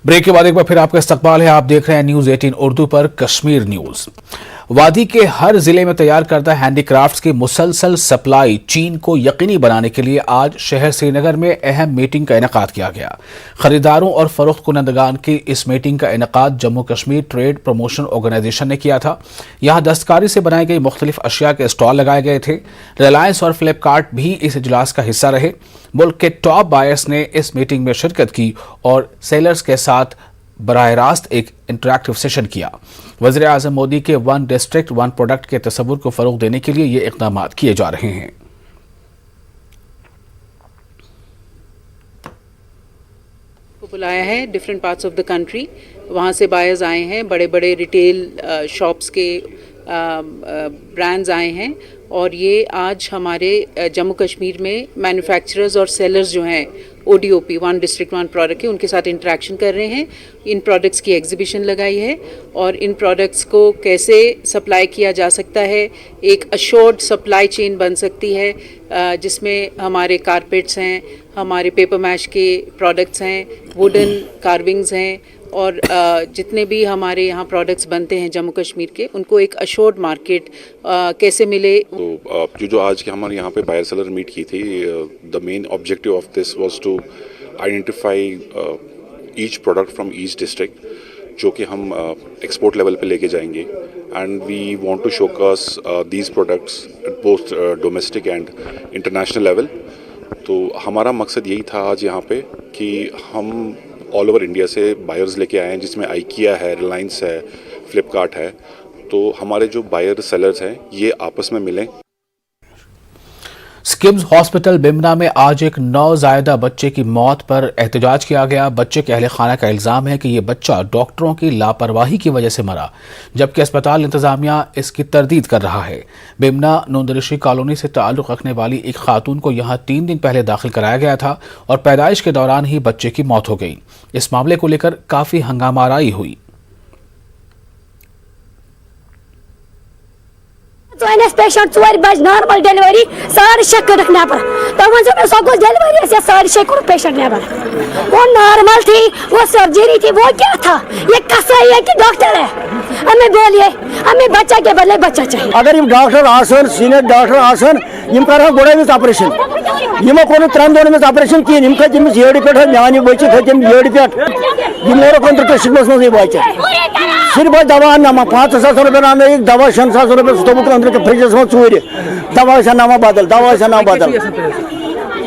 Break के बाद एक बार फिर आपका इस्तकबाल है। आप देख रहे हैं न्यूज 18 उर्दू पर कश्मीर न्यूज। वादी के हर जिले में तैयार करदा हैंडीक्राफ्ट्स की मुसलसल सप्लाई चीन को यकीनी बनाने के लिए आज शहर श्रीनगर में अहम मीटिंग का इनेकाद किया गया। खरीदारों और फरोख्त कुनंदगान की इस मीटिंग का इनेकाद Jammu Kashmir trade promotion organisation ने किया था। यहाँ दस्तकारी से बनाई गई मुख्तलिफ अशिया के स्टॉल लगाए गए थे। रिलायंस और फ्लिपकार्ट भी इस इजलास का हिस्सा रहे। मुल्क के टॉप बायर्स ने इस मीटिंग में शिरकत की और सेलर्स के साथ बराह रास्त एक इंटरैक्टिव सेशन किया। वज़ीर आज़म मोदी के वन डिस्ट्रिक्ट वन प्रोडक्ट के तस्वुर को फरोग देने के लिए ये इक़दाम किए जा रहे हैं। बुलाया है different parts of the country, वहाँ से बायर्स आए हैं, बड़े बड़े रिटेल शॉप्स के ब्रांड्स आए हैं और ये आज हमारे जम्मू कश्मीर में मैन्युफैक्चरर्स और सेलर्स जो हैं ODOP one district one product के उनके साथ इंटरेक्शन कर रहे हैं। इन प्रोडक्ट्स की एग्जीबिशन लगाई है और इन प्रोडक्ट्स को कैसे सप्लाई किया जा सकता है, एक अश्योर्ड सप्लाई चेन बन सकती है जिसमें हमारे कारपेट्स हैं, हमारे पेपर मैश के प्रोडक्ट्स हैं, वुडन कार्विंग्स हैं और जितने भी हमारे यहाँ प्रोडक्ट्स बनते हैं जम्मू कश्मीर के, उनको एक अश्योर्ड मार्केट कैसे मिले। तो जो आज के हमारे यहाँ पे बायर सेलर मीट की थी, the main objective of this was to identify each product from each district जो कि हम एक्सपोर्ट लेवल पे लेके जाएंगे and we want to showcase these products at both domestic and international level. तो हमारा मकसद यही था आज यहाँ पे कि हम ऑल ओवर इंडिया से बायर्स लेके आए हैं, जिसमें आइकिया है, रिलायंस है, फ्लिपकार्ट है। तो हमारे जो बायर सेलर्स हैं ये आपस में मिलें। स्किम्स हॉस्पिटल बिमना में आज एक नौजायदा बच्चे की मौत पर एहतजाज किया गया। बच्चे के अहले खाना का इल्जाम है कि यह बच्चा डॉक्टरों की लापरवाही की वजह से मरा, जबकि अस्पताल इंतजामिया इसकी तरदीद कर रहा है। बिमना नूंदरिशी कॉलोनी से ताल्लुक़ रखने वाली एक खातून को यहां 3 दिन पहले दाखिल कराया गया था और पैदाइश के दौरान ही बच्चे की मौत हो गई। इस मामले को लेकर काफी हंगामाराई हुई। पेशेंट 4 बज नॉर्मल डिलीवरी 6:30 कर नेबर तो वो सको डिलीवरी से 6:30 कर पेशेंट नेबर। वो नॉर्मल थी, वो सर्जरी थी, वो क्या था? ये कसाई है कि डॉक्टर है? हमें बोलिए, हमें बच्चा के बदले बच्चा चाहिए। अगर ये डॉक्टर आसन सीनियर डॉक्टर आसन यम कर गोड़ा में ऑपरेशन यमो को 3 दिन में ऑपरेशन किए यम खत यम येड़ पे जान बच्चे खतम येड़ पे यम और कंट्रक्शन में ये बच्चे सिर्फ दवा नामा 5,000 रुपये नाम एक दवा 6,000 रुपये तो अंदर के फ्रिजस में चूर दवा से नामा बदल दवा से नाम बदल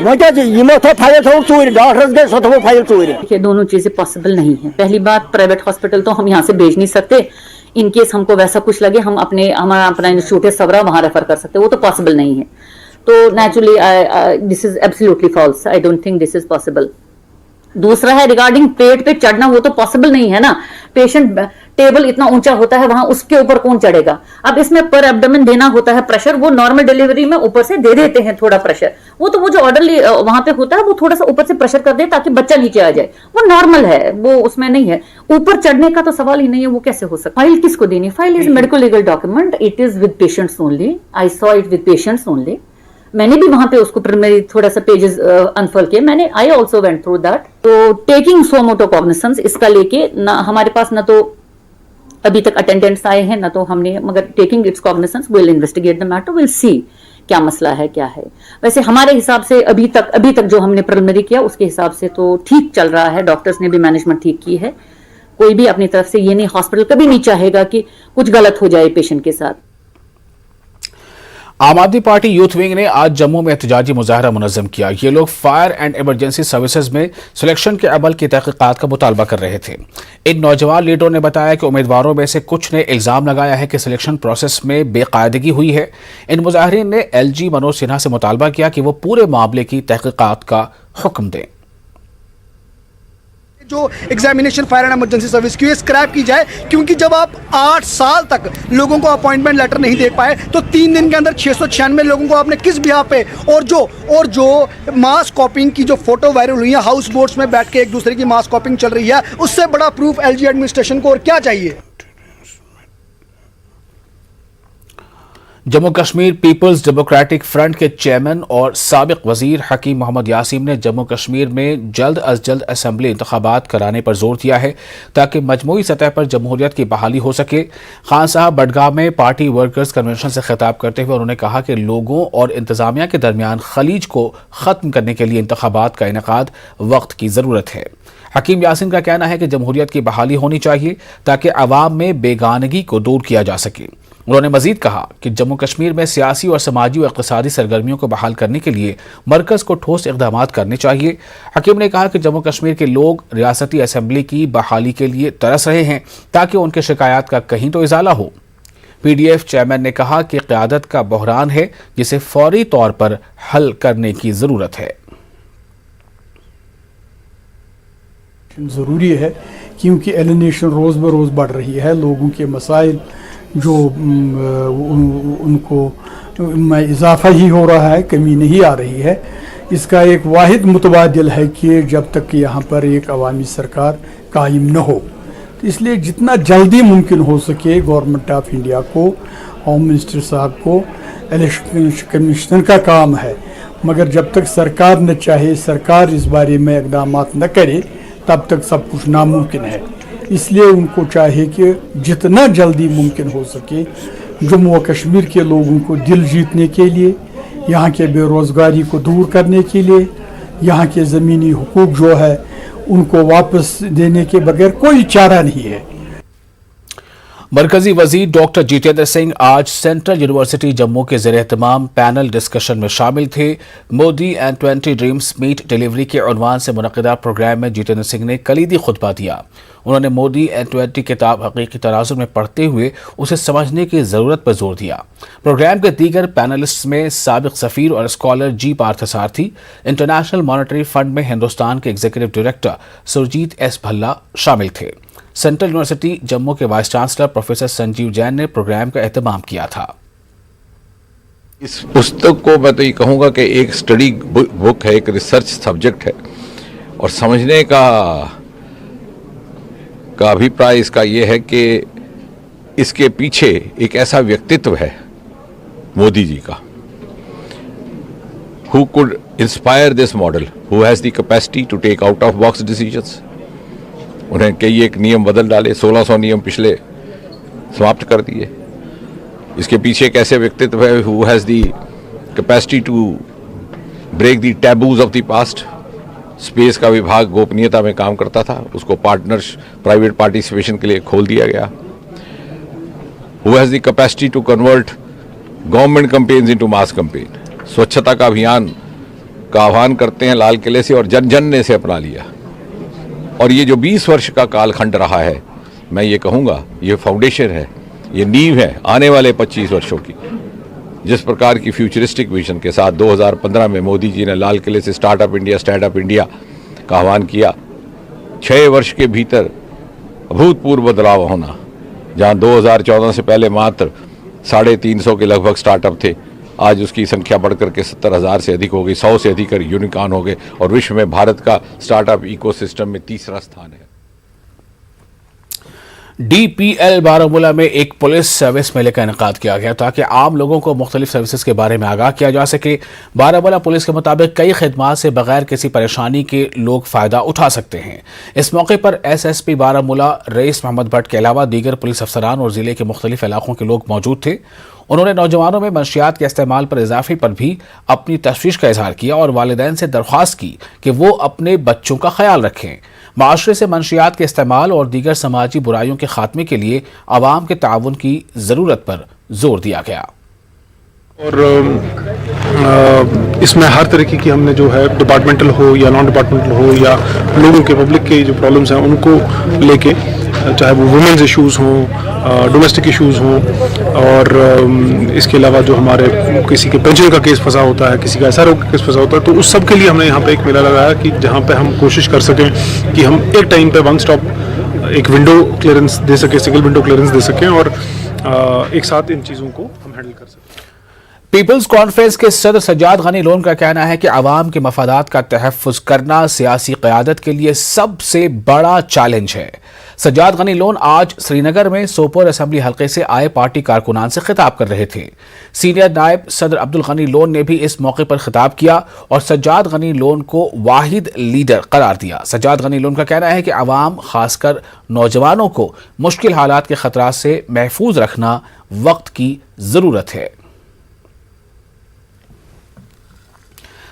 वो क्या यमो थो फाइल थो चूर डॉक्टर्स गए सो थो फाइल चूर। ये दोनों चीजें पॉसिबल नहीं है। पहली बात, प्राइवेट हॉस्पिटल तो हम यहाँ से भेज नहीं सकते। इन केस हमको वैसा कुछ लगे हम हमारा अपना इंस्टीट्यूट है सबरा वहां रेफर कर सकते, वो तो पॉसिबल नहीं है। तो naturally this is absolutely false, I don't think this is possible. दूसरा है रिगार्डिंग पेट पे चढ़ना, वो तो पॉसिबल नहीं है ना। पेशेंट टेबल इतना ऊंचा होता है, वहां उसके ऊपर कौन चढ़ेगा? अब इसमें पर एब्डोमेन देना होता है प्रेशर, वो नॉर्मल डिलीवरी में ऊपर से दे देते हैं थोड़ा प्रेशर, वो तो वो जो ऑर्डरली वहां पे होता है वो थोड़ा सा ऊपर से प्रेशर कर दे ताकि बच्चा नीचे आ जाए, वो नॉर्मल है, वो उसमें नहीं है। ऊपर चढ़ने का तो सवाल ही नहीं है, वो कैसे हो सकता? फाइल किसको देनी? File is medical legal document, it is with patients only. I saw it with patients only. मैंने भी वहां पे उसको प्रिलिमिनरी थोड़ा सा पेजेस अनफोल्ड किए, मैंने I also went through that. तो टेकिंग सो मोटो कॉग्निसेंस इसका लेके ना हमारे पास ना तो अभी तक अटेंडेंट्स आए हैं ना तो हमने, मगर taking it's cognisance will investigate the matter, will see क्या मसला है क्या है। वैसे हमारे हिसाब से अभी तक जो हमने प्रिलिमिनरी किया उसके हिसाब से तो ठीक चल रहा है, डॉक्टर्स ने भी मैनेजमेंट ठीक की है। कोई भी अपनी तरफ से ये नहीं, हॉस्पिटल कभी नहीं चाहेगा कि कुछ गलत हो जाए पेशेंट के साथ। आम आदमी पार्टी यूथ विंग ने आज जम्मू में एहतजाजी मुजाहरा मुनज़्ज़म किया। ये लोग फायर एंड इमरजेंसी सर्विसेज में सिलेक्शन के अमल की तहकीकात का मुतालबा कर रहे थे। इन नौजवान लीडरों ने बताया कि उम्मीदवारों में से कुछ ने इल्ज़ाम लगाया है कि सिलेक्शन प्रोसेस में बेकायदगी हुई है। इन मुजाहिरीन ने LG मनोज सिन्हा से मुतालबा किया कि वो पूरे मामले की तहकीकात का हुक्म दें। जो examination fire and emergency service की स्क्रैप की जाए, क्योंकि जब आप 8 साल तक लोगों को अपॉइंटमेंट लेटर नहीं दे पाए तो 3 दिन के अंदर 696 लोगों को आपने किस बिहाफ पे, और जो मास कॉपिंग की जो फोटो वायरल हुई है, हाउस बोट्स में बैठ के एक दूसरे की मास कॉपिंग चल रही है, उससे बड़ा प्रूफ LG एडमिनिस्ट्रेशन को और क्या चाहिए। Jammu Kashmir people's democratic front के चेयरमैन और साबिक वजीर हकीम मोहम्मद यासीम ने जम्मू कश्मीर में जल्द अज जल्द असम्बली इंतखाबात कराने पर जोर दिया है ताकि मजमूई सतह पर जमहूरियत की बहाली हो सके। खान साहब बडगाम में पार्टी वर्कर्स कन्वेंशन से खिताब करते हुए उन्होंने कहा कि लोगों और इंतजामिया के दरमियान खलीज को खत्म करने के लिए इंतखाबात का इनेकाद वक्त की जरूरत है। हकीम यासीन का कहना है कि जमहूरियत की बहाली होनी चाहिए ताकि अवाम में बेगानगी को दूर किया जा सके। उन्होंने मजीद कहा कि जम्मू कश्मीर में सियासी और समाजी और इक़्तिसादी सरगर्मियों को बहाल करने के लिए मरकज़ को ठोस इक़दामात करने चाहिए। हकीम ने कहा कि जम्मू कश्मीर के लोग रियासती असम्बली की बहाली के लिए तरस रहे हैं ताकि उनके शिकायत का कहीं तो इजाला हो। पीडीएफ चेयरमैन ने कहा कि क़यादत का बहरान है जिसे फौरी तौर पर हल करने की ज़रूरत है। ज़रूरी है क्योंकि एलिनेशन रोज़ ब रोज़ बढ़ रही है। लोगों के मसाइल जो उनको में इजाफा ही हो रहा है, कमी नहीं आ रही है। इसका एक वाहिद मुतबादिल है कि जब तक यहाँ पर एक अवामी सरकार कायम न हो, तो इसलिए जितना जल्दी मुमकिन हो सके गवर्नमेंट ऑफ इंडिया को, होम मिनिस्टर साहब को, इलेक्शन कमीशनर का काम है, मगर जब तक सरकार न चाहे, सरकार इस बारे में इक़दामात न करे, तब तक सब कुछ नामुमकिन है। इसलिए उनको चाहिए कि जितना जल्दी मुमकिन हो सके जम्मू और कश्मीर के लोगों को दिल जीतने के लिए, यहाँ के बेरोज़गारी को दूर करने के लिए, यहाँ के ज़मीनी हुकूक जो है उनको वापस देने के बगैर कोई चारा नहीं है। मरकजी वजीर डॉक्टर जितेंद्र सिंह आज सेंट्रल यूनिवर्सिटी जम्मू के ज़ेर एहतमाम पैनल डिस्कशन में शामिल थे। Modi and 20 dreams meet delivery के उन्वान से मुनक़िदा प्रोग्राम में जितेंद्र सिंह ने कलीदी खुतबा दिया। उन्होंने मोदी एंड 20 किताब हकीकी तनाज़ुर में पढ़ते हुए उसे समझने की ज़रूरत पर जोर दिया। प्रोग्राम के दीगर पैनलिस्ट में साबिक सफ़ीर और scholar G Parthasarathy, international monetary fund में हिंदुस्तान के executive director Surjit S Bhalla शामिल थे। सेंट्रल यूनिवर्सिटी जम्मू के vice chancellor professor Sanjeev Jain ने प्रोग्राम का एहतमाम किया था। इस पुस्तक को मैं तो ये कहूँगा कि एक स्टडी बुक है, एक रिसर्च सब्जेक्ट है, और समझने का अभिप्राय इसका ये है कि इसके पीछे एक ऐसा व्यक्तित्व है मोदी जी का, who could inspire this model, who has the capacity to take out of box decisions। उन्हें कई एक नियम बदल डाले, 1600 नियम पिछले समाप्त कर दिए। इसके पीछे एक ऐसे व्यक्तित्व है who has the capacity to break the taboos of the past। Space का विभाग गोपनीयता में काम करता था, उसको पार्टनर्स प्राइवेट पार्टिसिपेशन के लिए खोल दिया गया। Who has the capacity to convert government campaigns into mass campaign। स्वच्छता का अभियान का आह्वान करते हैं लाल किले से और जन जन ने इसे अपना लिया। और ये जो 20 वर्ष का कालखंड रहा है, मैं ये कहूँगा ये फाउंडेशन है, ये नींव है आने वाले 25 वर्षों की। जिस प्रकार की फ्यूचरिस्टिक विजन के साथ 2015 में मोदी जी ने लाल किले से स्टार्टअप इंडिया स्टैंडअप इंडिया का आह्वान किया, 6 वर्ष के भीतर अभूतपूर्व बदलाव होना। जहां 2014 से पहले मात्र 350 के लगभग स्टार्टअप थे, आज उसकी संख्या बढ़कर के 70,000 से अधिक हो गई, 100 से अधिक यूनिकॉर्न हो गए, और विश्व में भारत का स्टार्टअप इकोसिस्टम में 3रा स्थान है। DPL बारामूला में एक पुलिस सर्विस मेले का इनेकाद किया गया ताकि आम लोगों को मुख्तलिफ सर्विसेज के बारे में आगाह किया जा सके। बारामूला पुलिस के मुताबिक कई खिदमात से बगैर किसी परेशानी के लोग फ़ायदा उठा सकते हैं। इस मौके पर SSP बारामूला रईस मोहम्मद भट्ट के अलावा दीगर पुलिस अफसरान और ज़िले के मुख्तलिफ इलाकों के लोग मौजूद थे। उन्होंने नौजवानों में मंशियात के इस्तेमाल पर इजाफे पर भी अपनी तशवीश का इजहार किया और वालिदैन से दरख्वास्त की कि वो अपने बच्चों का ख्याल रखें। माशरे से मंशियात के इस्तेमाल और दीगर समाजी बुराइयों के खात्मे के लिए आवाम के ताउन की ज़रूरत पर जोर दिया गया। और इसमें हर तरीके की हमने जो है डिपार्टमेंटल हो या नॉन डिपार्टमेंटल हो या लोगों के पब्लिक के जो प्रॉब्लम्स हैं उनको लेके, चाहे वो वुमेन्स इश्यूज़ हों, डोमेस्टिक इश्यूज़ हों, और इसके अलावा जो हमारे किसी के पेंशन का केस फंसा होता है, किसी का SRO का केस फंसा होता है, तो उस सब के लिए हमने यहाँ पे एक मेला लगाया कि जहाँ पे हम कोशिश कर सकें कि हम एक टाइम पे वन स्टॉप एक विंडो क्लियरेंस दे सकें, सिंगल विंडो क्लियरेंस दे सकें, और एक साथ इन चीज़ों को हम हैंडल कर सकें। पीपल्स कॉन्फ्रेंस के सदर सज्जाद गनी लोन का कहना है कि आवाम के मफादात का तहफ़्फ़ुज़ करना सियासी क़यादत के लिए सबसे बड़ा चैलेंज है। सज्जाद गनी लोन आज श्रीनगर में सोपोर असम्बली हल्के से आए पार्टी कारकुनान से खिताब कर रहे थे। सीनियर नायब सदर अब्दुल गनी लोन ने भी इस मौके पर खिताब किया और सज्जाद गनी लोन को वाहिद लीडर करार दिया। सज्जाद गनी लोन का कहना है कि आवाम खासकर नौजवानों को मुश्किल हालात के खतरात से महफूज रखना वक्त की ज़रूरत है।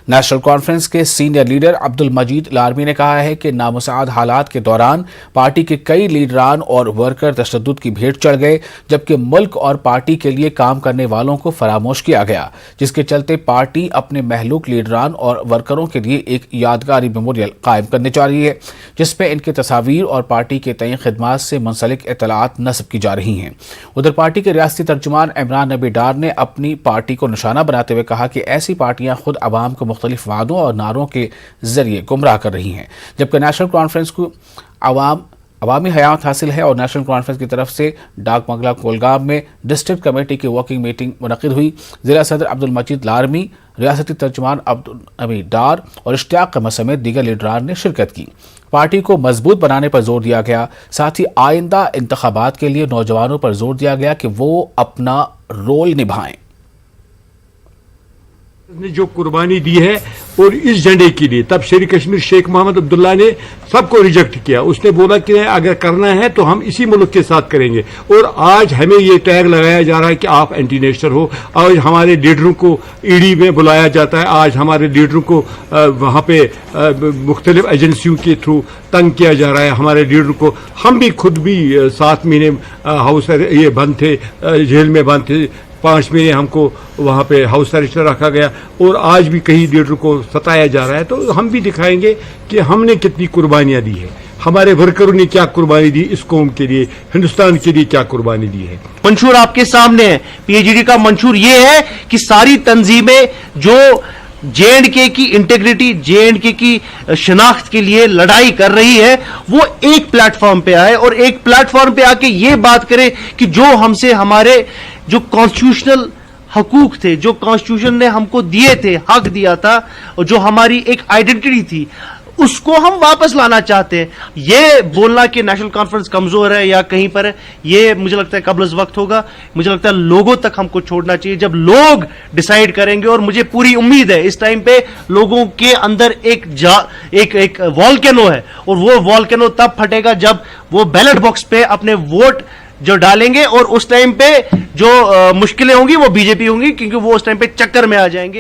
नेशनल कॉन्फ्रेंस के सीनियर लीडर अब्दुल मजीद लारमी ने कहा है कि नामुसाद हालात के दौरान पार्टी के कई लीडरान और वर्कर तशद्दुद की भेंट चढ़ गए, जबकि मुल्क और पार्टी के लिए काम करने वालों को फरामोश किया गया, जिसके चलते पार्टी अपने महलूक लीडरान और वर्करों के लिए एक यादगारी मेमोरियल कायम करने जा रही है, जिसमें इनके तस्वीर और पार्टी के तय खिदमात से मुंसलिक इतलात नस्ब की जा रही हैं। उधर पार्टी के रियासती तर्जुमान इमरान नबी डार ने अपनी पार्टी को निशाना बनाते हुए कहा कि ऐसी पार्टियां खुद आवाम को मुख्तलिफ वादों और नारों के जरिए गुमराह कर रही हैं, जबकि नेशनल कॉन्फ्रेंस को अवामी हयात हासिल है। और नेशनल कॉन्फ्रेंस की तरफ से डाक बंगला कोलगाम में डिस्ट्रिक्ट कमेटी की वर्किंग मीटिंग मुनक़िद हुई। ज़िला सदर अब्दुल मजीद लारमी, रियासती तर्जुमान अब्दुल नबी डार और इश्तियाक अहमद समेत दीगर लीडरान ने शिरकत की। पार्टी को मजबूत बनाने पर जोर दिया गया, साथ ही आइंदा इंतखाबात के लिए नौजवानों पर जोर दिया गया कि वो अपना रोल निभाएं। ने जो कुर्बानी दी है और इस झंडे के लिए, तब शेर कश्मीर शेख मोहम्मद अब्दुल्ला ने सबको रिजेक्ट किया। उसने बोला कि अगर करना है तो हम इसी मुल्क के साथ करेंगे, और आज हमें ये टैग लगाया जा रहा है कि आप एंटी नेशनल हो। आज हमारे लीडरों को ईडी में बुलाया जाता है, आज हमारे लीडरों को वहाँ पे मुख्तलिफ एजेंसियों के थ्रू तंग किया जा रहा है। हमारे लीडरों को, हम भी खुद भी 7 महीने हाउस ये बंद थे, जेल में बंद थे, 5 महीने हमको वहाँ पे हाउस अरेस्ट रखा गया, और आज भी कई लीडर को सताया जा रहा है। तो हम भी दिखाएंगे कि हमने कितनी कुर्बानियाँ दी है, हमारे वर्करों ने क्या कुर्बानी दी, इस कौम के लिए, हिंदुस्तान के लिए क्या कुर्बानी दी है। मंशूर आपके सामने है। पीएचडी का मंशूर ये है कि सारी तंजीमें जो JNK की इंटीग्रिटी, JNK की शनाख्त के लिए लड़ाई कर रही है, वो एक प्लेटफॉर्म पे आए और एक प्लेटफॉर्म पे आके ये बात करे कि जो हमसे हमारे जो कॉन्स्टिट्यूशनल हकूक थे, जो कॉन्स्टिट्यूशन ने हमको दिए थे, हक दिया था, और जो हमारी एक आइडेंटिटी थी, उसको हम वापस लाना चाहते हैं। ये बोलना कि नेशनल कॉन्फ्रेंस कमजोर है या कहीं पर है, ये मुझे लगता है कब्ल वक्त होगा। मुझे लगता है लोगों तक हमको छोड़ना चाहिए, जब लोग डिसाइड करेंगे। और मुझे पूरी उम्मीद है इस टाइम पे लोगों के अंदर एक वॉल्केनो है, और वो वॉल्केनो तब फटेगा जब वो बैलेट बॉक्स पे अपने वोट जो डालेंगे, और उस टाइम पे जो मुश्किलें होंगी वो बीजेपी होंगी, क्योंकि वो उस टाइम पे चक्कर में आ जाएंगे।